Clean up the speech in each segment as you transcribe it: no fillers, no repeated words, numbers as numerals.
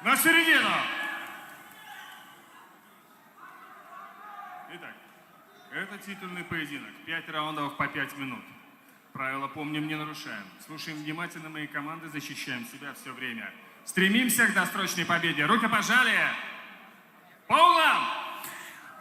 На середину. Итак, это титульный поединок. 5 раундов по 5 минут. Правила помним, не нарушаем. Слушаем внимательно мои команды, защищаем себя все время. Стремимся к досрочной победе. Рукопожалие. По углам!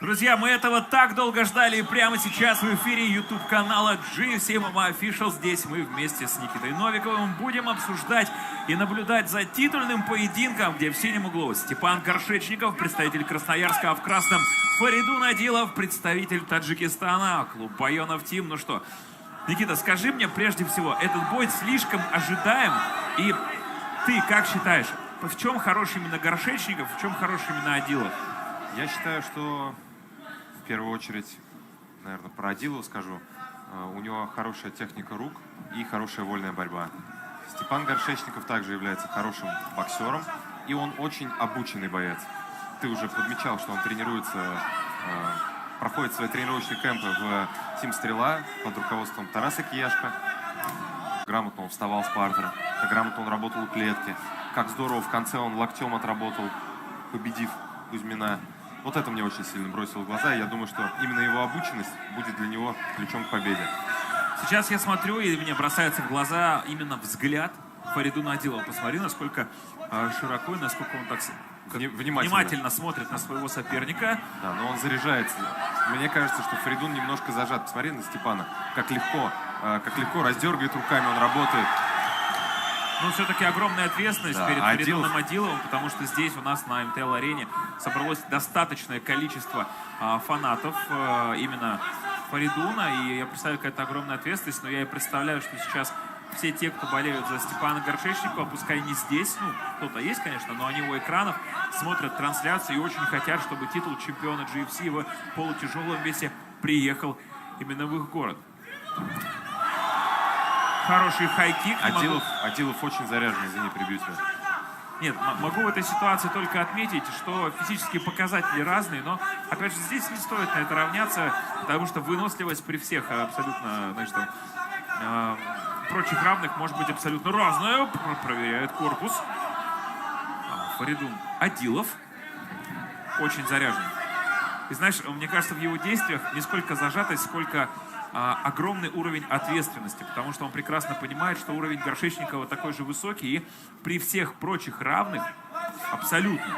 Друзья, мы этого так долго ждали, и прямо сейчас в эфире YouTube-канала GFC MMA Official. Здесь мы вместе с Никитой Новиковым будем обсуждать и наблюдать за титульным поединком, где в синем углу Степан Горшечников, представитель Красноярска, а в красном Фаридун Адилов, представитель Таджикистана, клуб Байонов Тим. Ну что, Никита, скажи мне прежде всего, этот бой слишком ожидаем, и ты как считаешь, в чем хорош именно Горшечников, в чем хорош именно Адилов? Я считаю, что в первую очередь, наверное, про Адилова скажу. У него хорошая техника рук и хорошая вольная борьба. Степан Горшечников также является хорошим боксером, и он очень обученный боец. Ты уже подмечал, что он тренируется, проходит свои тренировочные кемпы в Тим Стрела под руководством Тараса Кияшко. Грамотно он вставал с партера, как грамотно он работал у клетки, как здорово в конце он локтем отработал, победив Кузьмина. Вот это мне очень сильно бросило в глаза, и я думаю, что именно его обученность будет для него ключом к победе. Сейчас я смотрю, и мне бросается в глаза именно взгляд Фаридуна Адилова. Посмотри, насколько широко и насколько он так внимательно смотрит на своего соперника. Да, но он заряжается. Мне кажется, что Фаридун немножко зажат. Посмотри на Степана, как легко раздергивает руками, он работает. Ну, все-таки огромная ответственность перед Фаридуном Адиловым, потому что здесь у нас на МТЛ-арене собралось достаточное количество фанатов именно Фаридуна, и я представляю, какая-то огромная ответственность, но я и представляю, что сейчас все те, кто болеют за Степана Горшечникова, пускай не здесь, ну, кто-то есть, конечно, но они у экранов смотрят трансляцию и очень хотят, чтобы титул чемпиона GFC в полутяжелом весе приехал именно в их город. Хороший хай-кик. Адилов очень заряжен, извини, перебью тебя. Нет, могу в этой ситуации только отметить, что физические показатели разные, но, опять же, здесь не стоит на это равняться, потому что выносливость при всех абсолютно, значит, прочих равных может быть абсолютно разная. Проверяет корпус. Фаридун Адилов очень заряжен. И знаешь, мне кажется, в его действиях не сколько зажатость, сколько огромный уровень ответственности, потому что он прекрасно понимает, что уровень Горшечникова такой же высокий, и при всех прочих равных, абсолютно,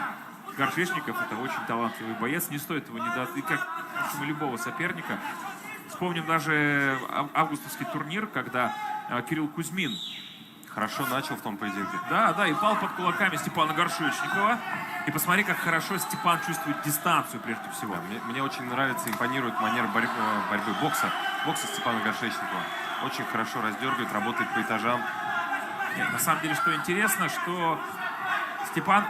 Горшечников это очень талантливый боец, не стоит его недооценивать, как любого соперника. Вспомним даже августовский турнир, когда Кирилл Кузьмин хорошо начал в том поединке. Да, и пал под кулаками Степана Горшечникова. И посмотри, как хорошо Степан чувствует дистанцию прежде всего. Да, мне очень нравится, импонирует манера борьбы бокса Степана Горшечникова. Очень хорошо раздергивает, работает по этажам. Нет, на самом деле, что интересно, что Степан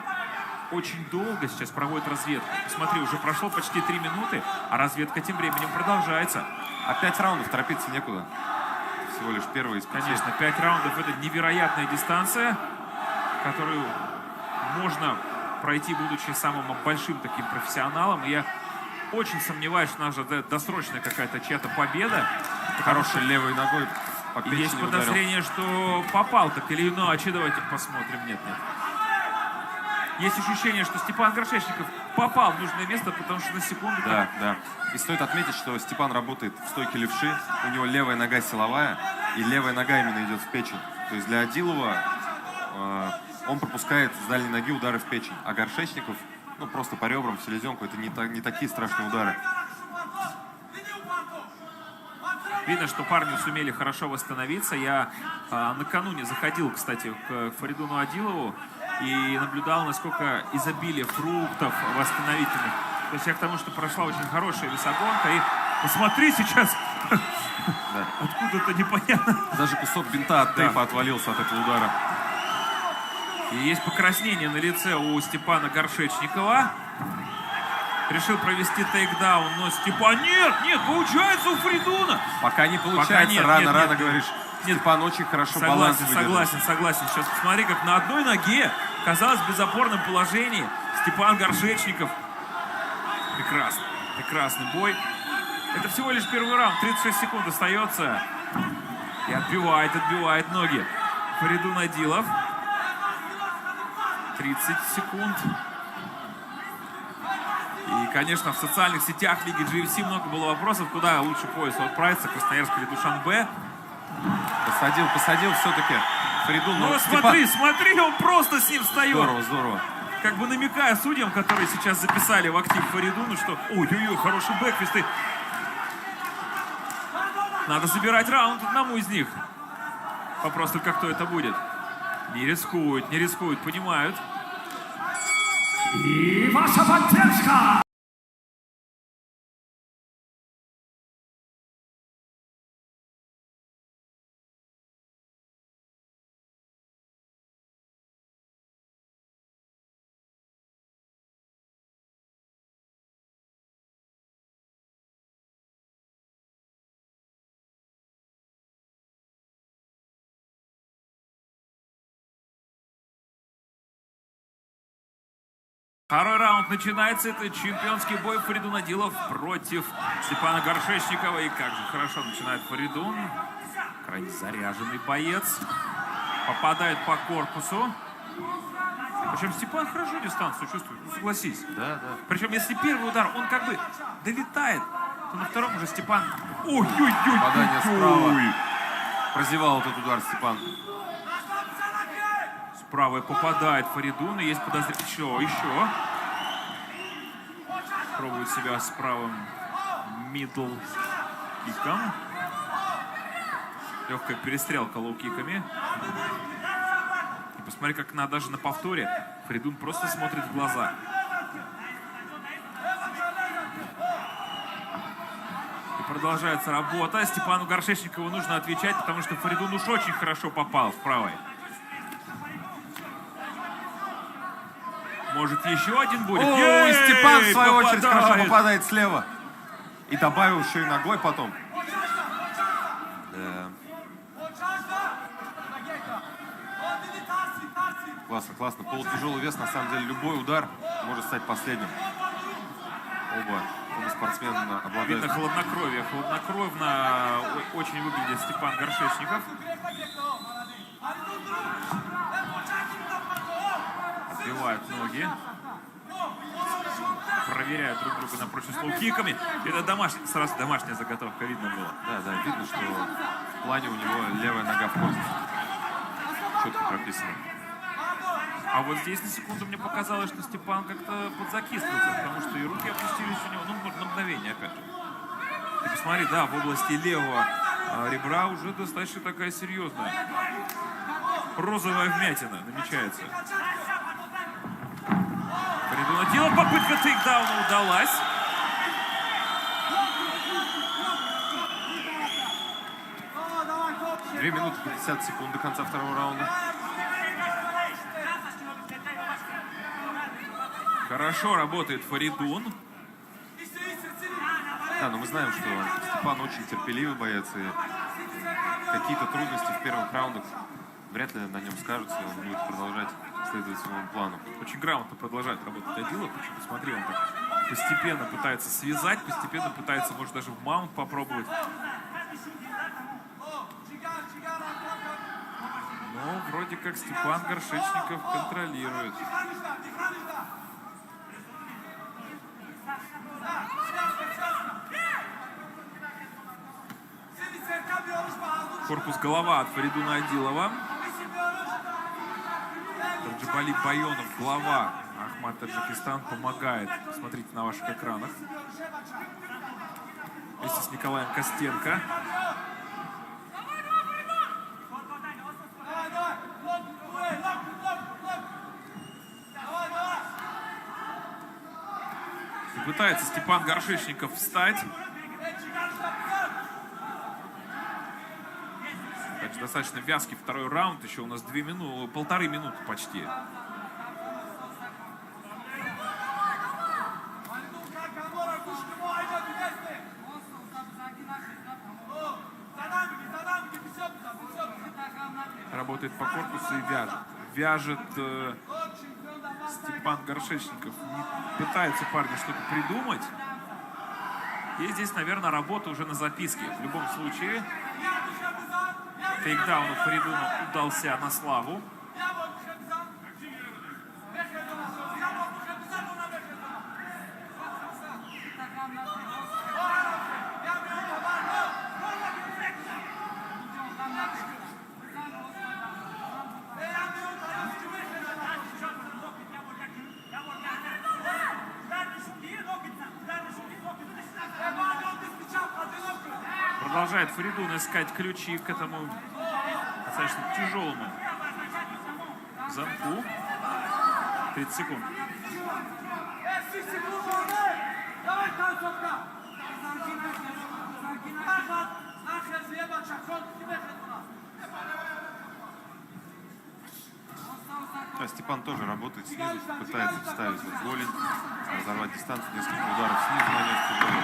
очень долго сейчас проводит разведку. Посмотри, уже прошло почти 3 минуты, а разведка тем временем продолжается. А 5 раундов, торопиться некуда. Всего лишь первый из 5. Конечно, 5 раундов — это невероятная дистанция, которую можно пройти, будучи самым большим таким профессионалом. И я очень сомневаюсь, что наша досрочная какая-то чья-то победа. Хорошей левой ногой по печени есть подозрение, что попал так или иначе. Давайте посмотрим. Нет. Есть ощущение, что Степан Горшечников попал в нужное место, потому что на секунду... Да. И стоит отметить, что Степан работает в стойке левши. У него левая нога силовая, и левая нога именно идет в печень. То есть для Адилова он пропускает с дальней ноги удары в печень. А Горшечников, ну, просто по ребрам, в селезенку, это не такие страшные удары. Видно, что парни сумели хорошо восстановиться. Я накануне заходил, кстати, к Фаридуну Адилову и наблюдал, насколько изобилие фруктов восстановительных. То есть я к тому, что прошла очень хорошая весогонка. И посмотри сейчас, откуда-то непонятно. Даже кусок бинта от тейпа отвалился от этого удара. И есть покраснение на лице у Степана Горшечникова. Решил провести тейкдаун, но Степан... Нет, получается у Фаридуна. Пока не получается, рано говоришь. Степан очень хорошо баланс выдерживает. Согласен. Сейчас посмотри, как на одной ноге, казалось, в безопорном положении Степан Горшечников. Прекрасный бой. Это всего лишь первый раунд, 36 секунд остается. И отбивает ноги Фаридун Адилов. 30 секунд. И, конечно, в социальных сетях Лиги GFC много было вопросов, куда лучше поясу отправиться, Красноярск или Душанбе. Посадил все-таки Фаридун. Ну, смотри, он просто с ним встает. Здорово. Как бы намекая судьям, которые сейчас записали в актив Фаридуну, что ой-ой-ой, хороший бэкфист. Надо забирать раунд одному из них. Вопрос только, кто это будет. Не рискуют, понимают. И ваша поддержка! Второй раунд начинается. Это чемпионский бой Фаридун Адилов против Степана Горшечникова. И как же хорошо начинает Фаридун. Крайне заряженный боец. Попадает по корпусу. Причем Степан хорошо дистанцию чувствует, ну согласись. Да. Причем если первый удар, он как бы долетает, то на втором уже Степан... Попадание справа. Прозевал этот удар Степан. Справа попадает Фаридун, и есть подозрение. Еще. Пробует себя с правым мидл киком. Легкая перестрелка лоу-киками. И посмотри, как даже на повторе Фаридун просто смотрит в глаза. И продолжается работа. Степану Горшечникову нужно отвечать, потому что Фаридун уж очень хорошо попал в правой. Может, еще один будет? И Степан, в свою очередь, Попадает! хорошо попадает слева. И добавил еще и ногой потом. Да. Классно. Полутяжелый вес, на самом деле, любой удар может стать последним. Оба спортсмена обладают... Видно хладнокровие. Хладнокровно очень выглядит Степан Горшечников. Отбивают ноги. Проверяют друг друга на прочность лоу-киками. Это сразу домашняя заготовка, видно было. Да, видно, что в плане у него левая нога в пользу. Четко прописано. А вот здесь на секунду мне показалось, что Степан как-то подзакислился, потому что и руки опустились у него, на мгновение опять же. Ты посмотри, да, в области левого ребра уже достаточно такая серьезная. Розовая вмятина намечается. Фаридун Адилов, попытка тейкдауна удалась. Две минуты 50 секунд до конца второго раунда. Хорошо работает Фаридун. Да, но мы знаем, что Степан очень терпеливый боец, и какие-то трудности в первых раундах вряд ли на нем скажутся, и он будет продолжать следовать своему плану. Очень грамотно продолжает работать Адилов. Причем, посмотри, он так постепенно пытается связать, постепенно пытается, может, даже в маунт попробовать. Но вроде как Степан Горшечников контролирует. Корпус голова от Фаридуна Адилова. Раджабали Байонов, глава Ахмат Таджикистан, помогает. Смотрите на ваших экранах. Вместе с Николаем Костенко. И пытается Степан Горшечников встать. Также достаточно вязкий второй раунд. Еще у нас 1,5 минуты почти. Работает по корпусу и вяжет. Вяжет Степан Горшечников. Не пытаются парни что-то придумать. И здесь, наверное, работа уже на записке. В любом случае, тейкдаун у Фаридуна удался на славу. Продолжает Фаридун искать ключи к этому достаточно тяжелому замку. 30 секунд. Да, Степан тоже работает снизу, пытается вставить в голень, разорвать дистанцию, несколько ударов снизу нанес тяжелый.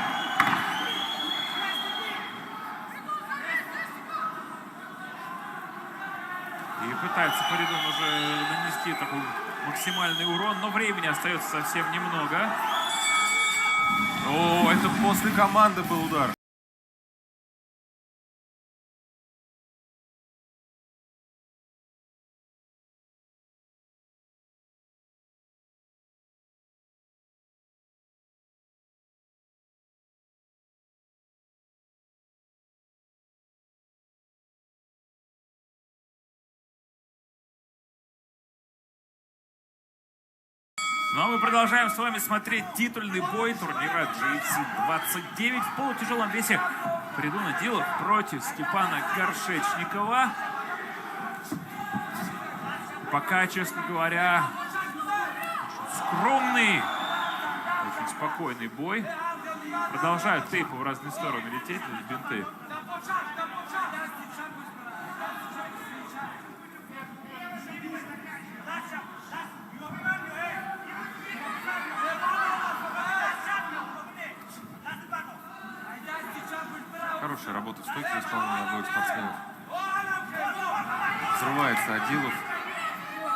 И пытается Фаридун уже нанести такой максимальный урон, но времени остается совсем немного. О, это после команды был удар. Ну а мы продолжаем с вами смотреть титульный бой турнира GFC 29 в полутяжелом весе. Фаридун Адилов против Степана Горшечникова. Пока, честно говоря, скромный, очень спокойный бой. Продолжают тейпы в разные стороны лететь, бинты. Хорошая работа в стойке исполнения обоих спортсменов. Взрывается Адилов,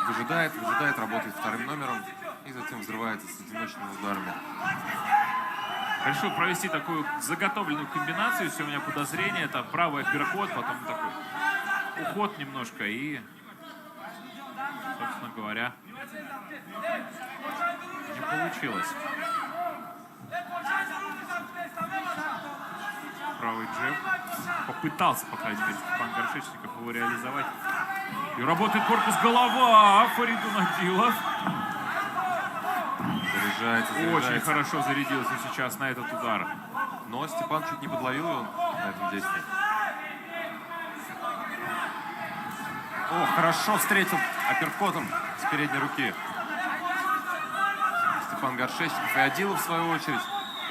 выжидает, работает вторым номером и затем взрывается с одиночными ударами. Решил провести такую заготовленную комбинацию, если у меня подозрение, это правый апперкот, потом такой уход немножко и, собственно говоря, не получилось. Правый джеб. Попытался, по крайней мере, Степан Горшечников его реализовать. И работает корпус голова Фаридун Адилов. Заряжается. Очень хорошо зарядился сейчас на этот удар. Но Степан чуть не подловил его на этом действии. О, хорошо встретил апперкотом с передней руки. Степан Горшечников и Адилов, в свою очередь,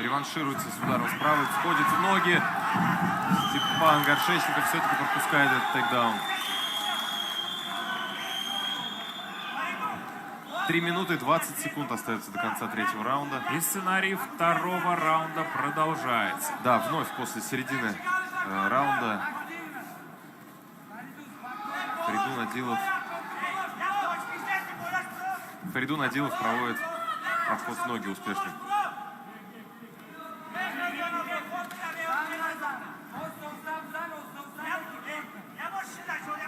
реваншируется с ударом с правой, входит в ноги. Степан Горшечников все-таки пропускает этот тейкдаун. 3 минуты 20 секунд остается до конца третьего раунда. И сценарий второго раунда продолжается. Да, вновь после середины раунда Фаридун Адилов проводит проход в ноги успешный.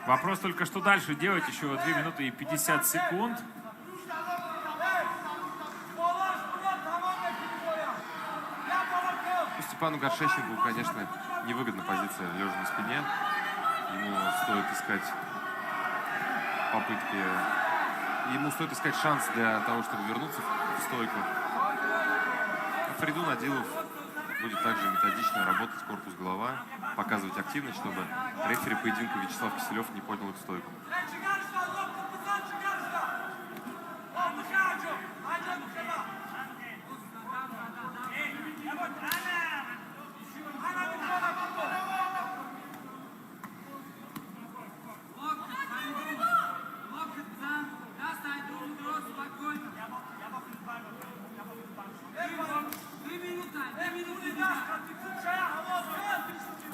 Вопрос только, что дальше делать. Еще 2 минуты и 50 секунд. Степану Горшечникову, конечно, невыгодна позиция лежа на спине. Ему стоит искать шанс для того, чтобы вернуться в стойку. А Фаридун Адилов будет также методично работать корпус-голова, показывать активность, чтобы рефери поединка Вячеслав Киселев не поднял их в стойку.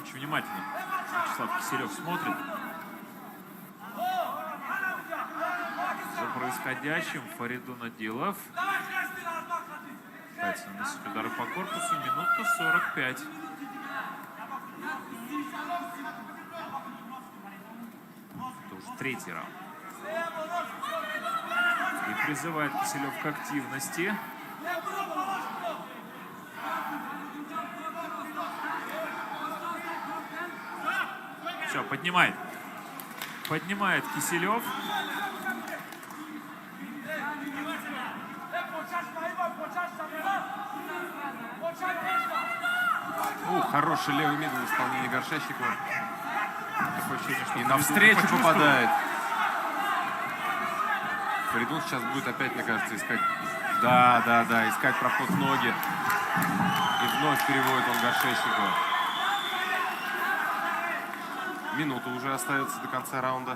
Очень внимательно Вячеслав Киселев смотрит за происходящим. Фаридун Адилов пытается наносить удары по корпусу. Минута 45. Это уже третий раунд. И призывает Киселев к активности. Все, поднимает. Поднимает Киселев. Хороший левый мидл в исполнении Горшечникова. Такое ощущение, что И Фаридун навстречу почувствовал. попадает. Фаридун сейчас будет опять, мне кажется, искать... Да, искать проход в ноги. И вновь переводит он Горшечникова. Минута уже остается до конца раунда.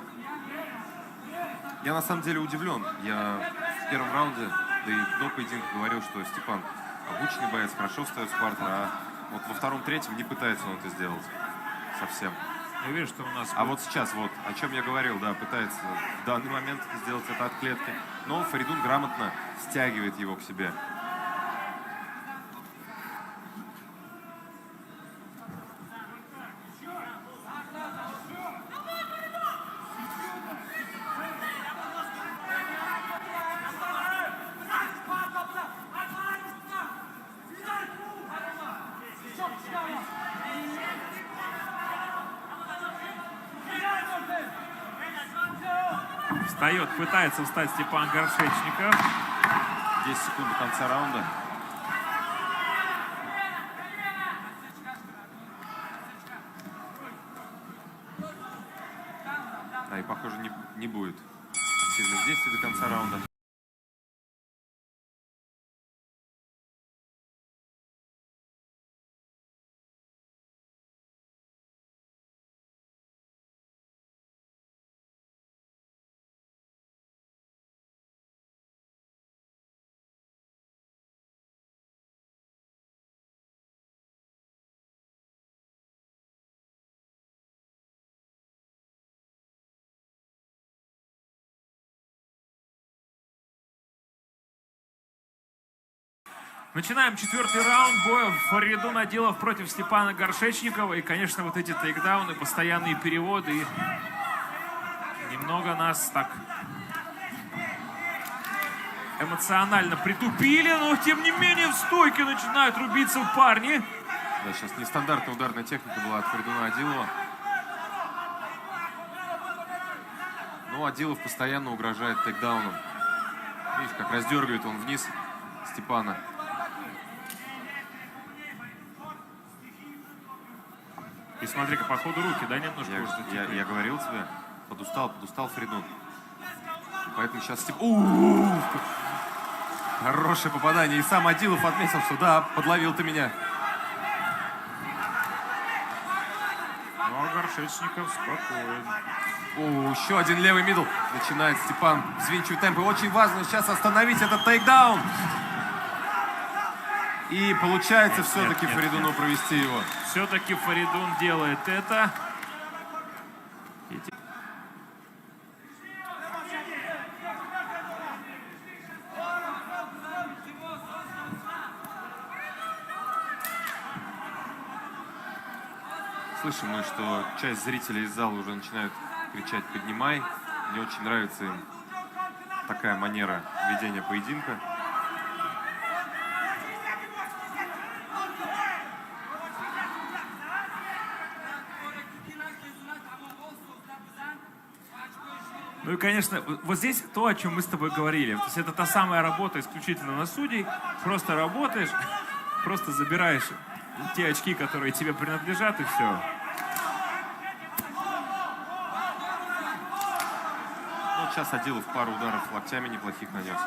Я на самом деле удивлен. Я в первом раунде, да и до поединка говорил, что Степан обученный боец, хорошо встает с партера, а вот во втором-третьем не пытается он это сделать совсем. Я вижу, что у нас... А вот сейчас, вот, о чем я говорил, да, пытается в данный момент сделать это от клетки. Но Фаридун грамотно стягивает его к себе. Встает, пытается встать Степан Горшечников. 10 секунд до конца раунда. Да, и похоже, не будет активных действий до конца раунда. Начинаем четвертый раунд боя. Фаридун Адилов против Степана Горшечникова. И, конечно, вот эти тейкдауны, постоянные переводы. Немного нас так эмоционально притупили, но, тем не менее, в стойке начинают рубиться парни. Да, сейчас нестандартная ударная техника была от Фаридуна Адилова. Но Адилов постоянно угрожает тейкдауном. Видишь, как раздергивает он вниз Степана. И смотри-ка, по ходу руки, да, немножко уже затекли. Я говорил тебе, подустал Фаридун. И поэтому сейчас хорошее попадание. И сам Адилов отметил, что да, подловил ты меня. Но Горшечников спокоен. Еще один левый мидл. Начинает Степан взвинчивать темпы. Очень важно сейчас остановить этот тейкдаун. И получается все-таки Фаридуну провести его. Все-таки Фаридун делает это. Слышим мы, что часть зрителей из зала уже начинают кричать «поднимай». Мне очень нравится им такая манера ведения поединка. Ну и, конечно, вот здесь то, о чем мы с тобой говорили. То есть это та самая работа исключительно на судей. Просто работаешь, просто забираешь те очки, которые тебе принадлежат, и все. Ну, сейчас Адилов пару ударов локтями неплохих нанес.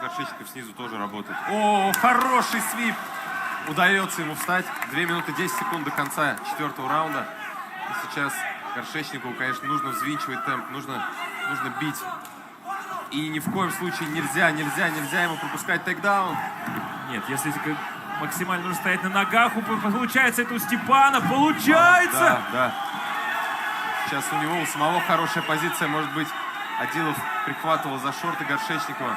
Горшечников снизу тоже работает. О, хороший свип! Удается ему встать. 2 минуты 10 секунд до конца четвертого раунда. И сейчас Горшечникову, конечно, нужно взвинчивать темп, нужно бить. И ни в коем случае нельзя ему пропускать тейкдаун. Нет, если максимально нужно стоять на ногах, получается это у Степана, получается! Да. Сейчас у него у самого хорошая позиция, может быть, Адилов прихватывал за шорты Горшечникова.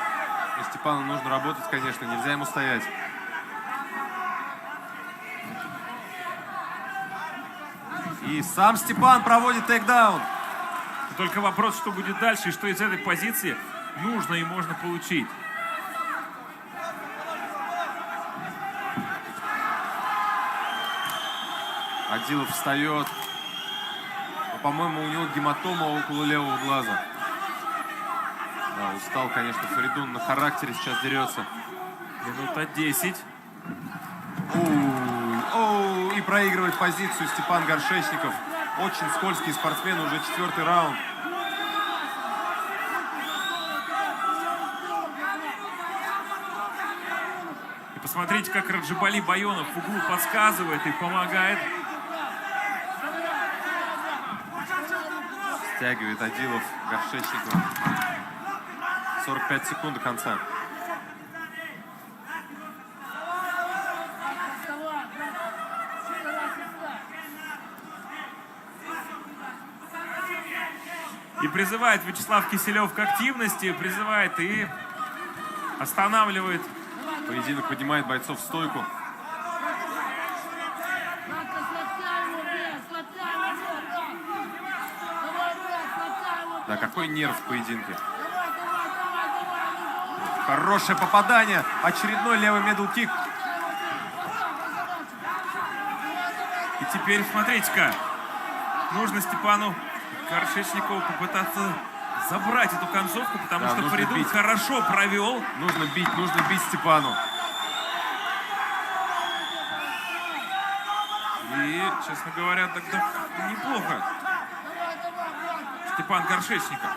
Но Степану нужно работать, конечно, нельзя ему стоять. И сам Степан проводит тейкдаун. Только вопрос, что будет дальше, и что из этой позиции нужно и можно получить. Адилов встает. по-моему, у него гематома около левого глаза. Да, устал, конечно, Фаридун, на характере сейчас дерется. Минута 10. Оу, и проигрывает позицию Степан Горшечников. Очень скользкий спортсмен, уже 4-й раунд. И посмотрите, как Раджабали Байонов в углу подсказывает и помогает. Стягивает Адилов Горшечникова. 45 секунд до конца. И призывает Вячеслав Киселев к активности, призывает и останавливает. Поединок поднимает бойцов в стойку. Да, какой нерв в поединке. Хорошее попадание. Очередной левый медл-кик. И теперь, смотрите-ка, нужно Степану Горшечникову попытаться забрать эту концовку, потому Да, что нужно Фаридун бить. хорошо провел. Нужно бить Степану. И, честно говоря, тогда неплохо. Степан Горшечников.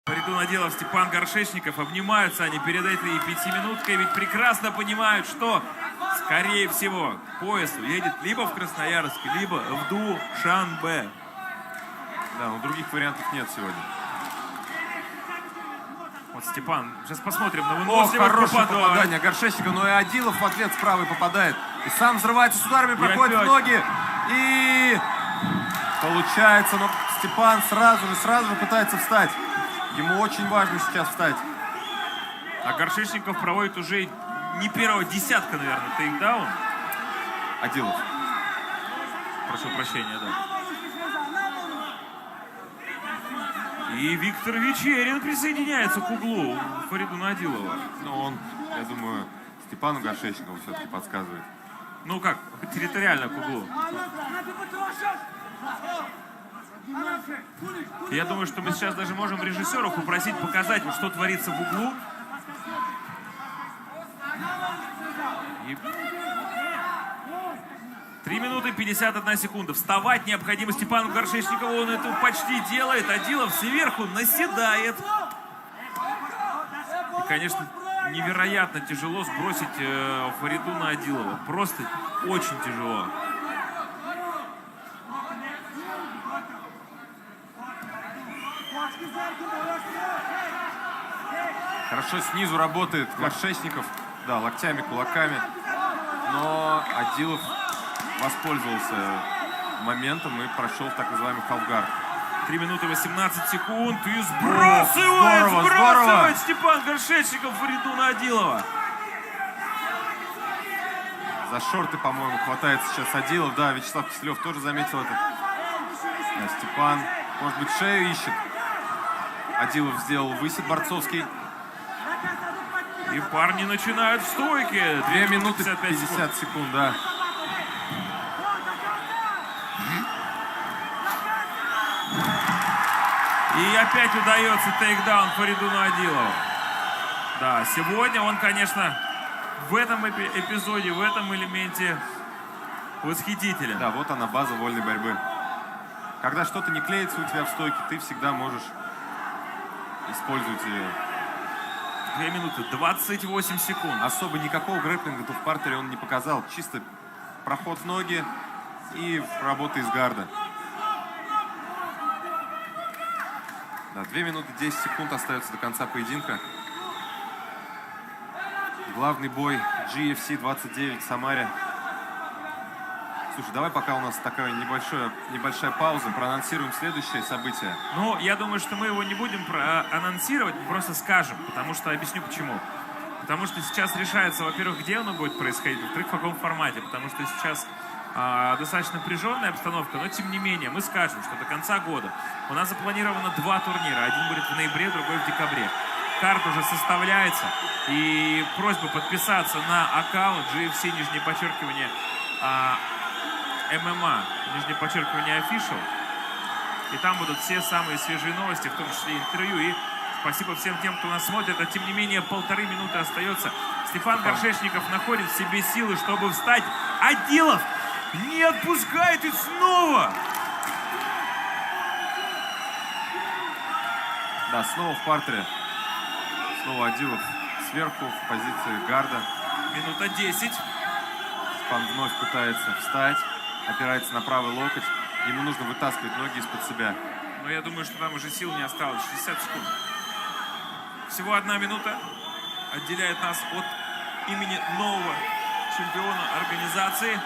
Фаридун Адилов, Степан Горшечников обнимаются они перед этой 5-минуткой, ведь прекрасно понимают, что, скорее всего, к поясу едет либо в Красноярск, либо в Душанбе. Да, но других вариантов нет сегодня. Вот Степан, сейчас посмотрим на О, выносливость хорошее Купадова. попадание Горшечникова, но и Адилов в ответ с правой попадает. И сам взрывается с ударами, проходит в опять. ноги. И получается, но Степан сразу же пытается встать. Ему очень важно сейчас встать. А Горшечников проводит уже не первого десятка, наверное, тейкдаун. Адилов. Прошу прощения, да. И Виктор Вечерин присоединяется к углу Фаридуна Адилова. Но он, я думаю, Степану Горшечникову все-таки подсказывает. Ну как, территориально к углу. Я думаю, что мы сейчас даже можем режиссеров попросить показать, вот что творится в углу. И 3 минуты 51 секунда. Вставать необходимо Степану Горшечникову. Он это почти делает. Адилов сверху наседает. И, конечно, невероятно тяжело сбросить Фаридуна Адилова. Просто очень тяжело. Хорошо снизу работает Горшечников. Да, локтями, кулаками. Но Адилов воспользовался моментом и прошел в так называемый халфгард. 3 минуты 18 секунд. И сбрасывает, здорово, сбрасывает Степан Горшечников Фаридуна Адилова. За шорты, по-моему, хватается сейчас Адилов. Да, Вячеслав Киселев тоже заметил это. Да, Степан, может быть, шею ищет. Адилов сделал высед борцовский. И парни начинают в стойке. 2 минуты 55 50 секунд, да. И опять удается тейкдаун Фаридуну Адилову. Да, сегодня он, конечно, в этом эпизоде, в этом элементе восхитителен. Да, вот она, база вольной борьбы. Когда что-то не клеится у тебя в стойке, ты всегда можешь использовать ее. 2 минуты 28 секунд. Особо никакого грэпплинга-то в партере он не показал. Чисто проход в ноги и работа из гарда. Да, 2 минуты 10 секунд остается до конца поединка. Главный бой GFC 29 в Самаре. Слушай, давай пока у нас такая небольшая пауза, проанонсируем следующее событие. Ну, я думаю, что мы его не будем анонсировать, мы просто скажем, потому что объясню почему. Потому что сейчас решается, во-первых, где оно будет происходить, во-вторых, в каком формате, потому что сейчас достаточно напряженная обстановка, но тем не менее мы скажем, что до конца года у нас запланировано 2 турнира. Один будет в ноябре, другой в декабре. Карта уже составляется, и просьба подписаться на аккаунт GFC, нижнее подчеркивание, ММА, нижнее подчеркивание Official. И там будут все самые свежие новости, в том числе интервью. И спасибо всем тем, кто нас смотрит. А тем не менее, 1,5 минуты остается. Степан Горшечников находит в себе силы, чтобы встать. Адилов не отпускает и снова. Да, снова в партере. Снова Адилов сверху в позиции гарда. Минута 10. Степан вновь пытается встать, опирается на правый локоть. Ему нужно вытаскивать ноги из-под себя. Но я думаю, что там уже сил не осталось. 60 секунд. Всего 1 минута отделяет нас от имени нового чемпиона организации.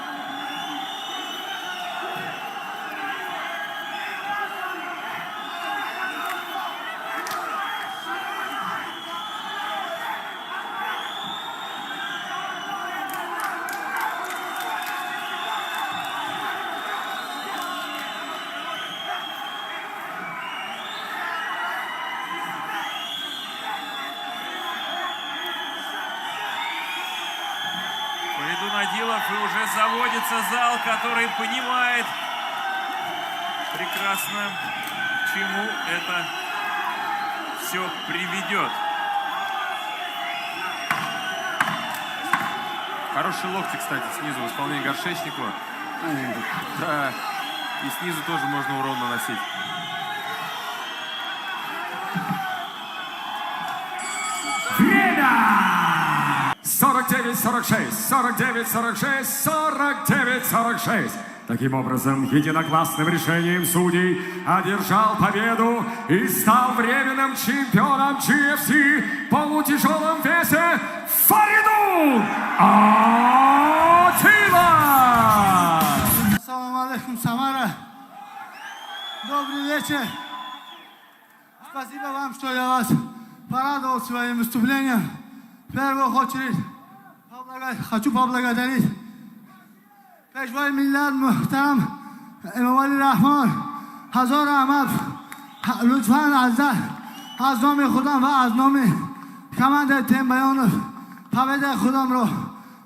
Фаридун Адилов, и уже заводится зал, который понимает прекрасно, к чему это все приведет. Хорошие локти, кстати, снизу в исполнении Горшечникова. Да, и снизу тоже можно урон наносить. Время! 49-46, 49-46, 49-46. Таким образом, единогласным решением судей одержал победу и стал временным чемпионом GFC в полутяжелом весе Фаридун Адилов! Ассаламу алейкум, Самара. Добрый вечер. Спасибо вам, что я вас порадовал своим выступлением. В первую очередь хочу поблагодарить Пешвай Миллат Мухтарам Эмомали Рахман. Хазар Ахмад лутфан аз номи худам ва аз номи командаи Тембаёнов победаи худам ро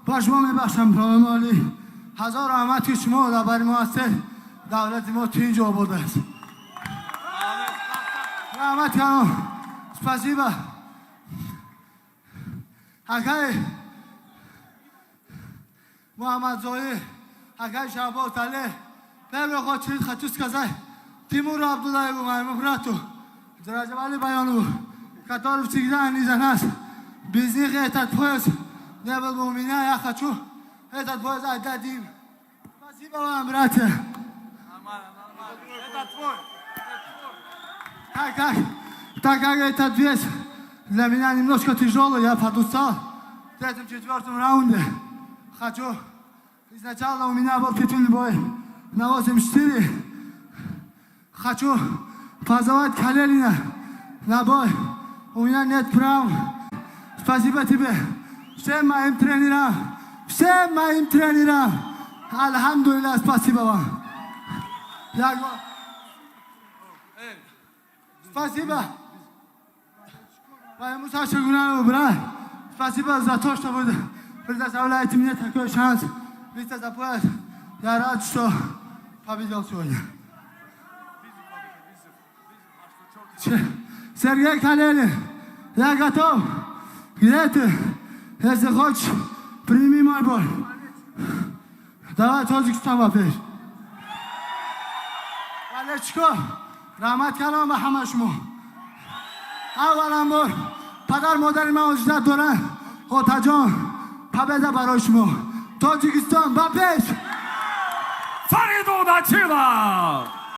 ба шумо мебахшам. Эмомали ҳазор раҳмат, ки шумо раҳбари мо ҳастед. Давлати мо ту ин ҷо обод аст. Раҳмат кардам. Спасибо. Акай Муҳаммадзои, акай Шаҳбоз Али. В первую очередь хочу сказать Тимуру Абдуллаеву, моему брату, Раджабали Баянову, который всегда они за нас. Без них этот пояс не был бы у меня. Я хочу этот пояс отдать им. Спасибо вам, братья. Это твой. Так как этот вес для меня немножко тяжелый, я подустал в 3-4 раунде. Хочу. Изначально у меня был титульный бой на 84. Хочу позвать Калелина на бой. У меня нет прав. Спасибо тебе. Всем моим тренерам. Всем моим тренерам. Алхамдулилlah, спасибо вам. Спасибо. Моему Саше Гунанову, брат. Спасибо за то, что вы предоставляете мне такой шанс. Биться за пояс. Я рад, что победил сегодня. Сергей Калелин, я готов. Где ты? Если хочешь, прими мой бой. Давай Тоджикистан опять. Валечко, рахмат кардам ба ҳама шумо. Авваланбор падар модари ман узда доранд. Отаҷон, победа барои шумо. Тоҷикистон ба пеш. Фаридун Адилов!